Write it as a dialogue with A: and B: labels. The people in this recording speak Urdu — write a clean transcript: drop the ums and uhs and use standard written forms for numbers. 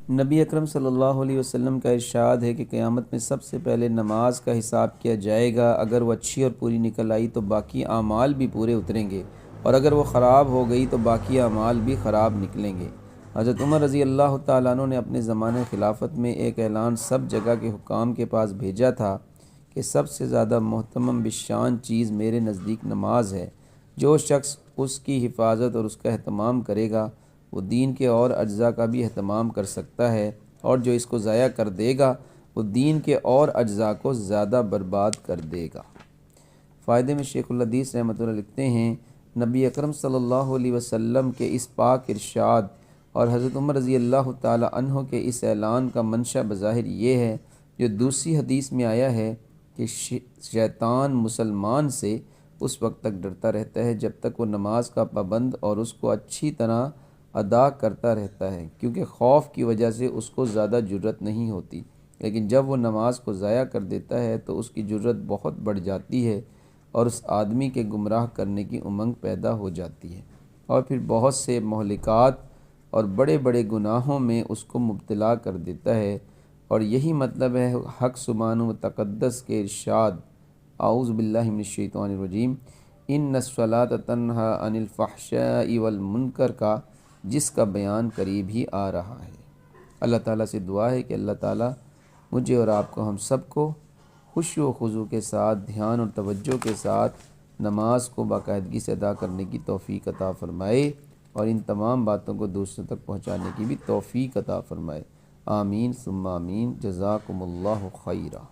A: نبی اکرم صلی اللہ علیہ وسلم کا ارشاد ہے کہ قیامت میں سب سے پہلے نماز کا حساب کیا جائے گا۔ اگر وہ اچھی اور پوری نکل آئی تو باقی اعمال بھی پورے اتریں گے، اور اگر وہ خراب ہو گئی تو باقی اعمال بھی خراب نکلیں گے۔ حضرت عمر رضی اللہ تعالیٰ عنہ نے اپنے زمانہ خلافت میں ایک اعلان سب جگہ کے حکام کے پاس بھیجا تھا کہ سب سے زیادہ محترم بشان چیز میرے نزدیک نماز ہے۔ جو شخص اس کی حفاظت اور اس کا اہتمام کرے گا وہ دین کے اور اجزاء کا بھی اہتمام کر سکتا ہے، اور جو اس کو ضائع کر دے گا وہ دین کے اور اجزاء کو زیادہ برباد کر دے گا۔ فائدے میں شیخ الحدیث رحمۃ اللہ لکھتے ہیں، نبی اکرم صلی اللہ علیہ وسلم کے اس پاک ارشاد اور حضرت عمر رضی اللہ تعالی عنہ کے اس اعلان کا منشا بظاہر یہ ہے، جو دوسری حدیث میں آیا ہے کہ شیطان مسلمان سے اس وقت تک ڈرتا رہتا ہے جب تک وہ نماز کا پابند اور اس کو اچھی طرح ادا کرتا رہتا ہے، کیونکہ خوف کی وجہ سے اس کو زیادہ جرأت نہیں ہوتی، لیکن جب وہ نماز کو ضائع کر دیتا ہے تو اس کی جرأت بہت بڑھ جاتی ہے اور اس آدمی کے گمراہ کرنے کی امنگ پیدا ہو جاتی ہے، اور پھر بہت سے مہلکات اور بڑے بڑے گناہوں میں اس کو مبتلا کر دیتا ہے۔ اور یہی مطلب ہے حق سبحانہ و تقدس کے ارشاد، اعوذ باللہ من الشیطان الرجیم، ان الصلاۃ تنہی عن الفحشاء والمنکر کا، جس کا بیان قریب ہی آ رہا ہے۔ اللہ تعالیٰ سے دعا ہے کہ اللہ تعالیٰ مجھے اور آپ کو، ہم سب کو خشوع و خضوع کے ساتھ، دھیان اور توجہ کے ساتھ نماز کو باقاعدگی سے ادا کرنے کی توفیق عطا فرمائے، اور ان تمام باتوں کو دوسروں تک پہنچانے کی بھی توفیق عطا فرمائے۔ آمین ثم آمین۔ جزاکم اللہ خیرا۔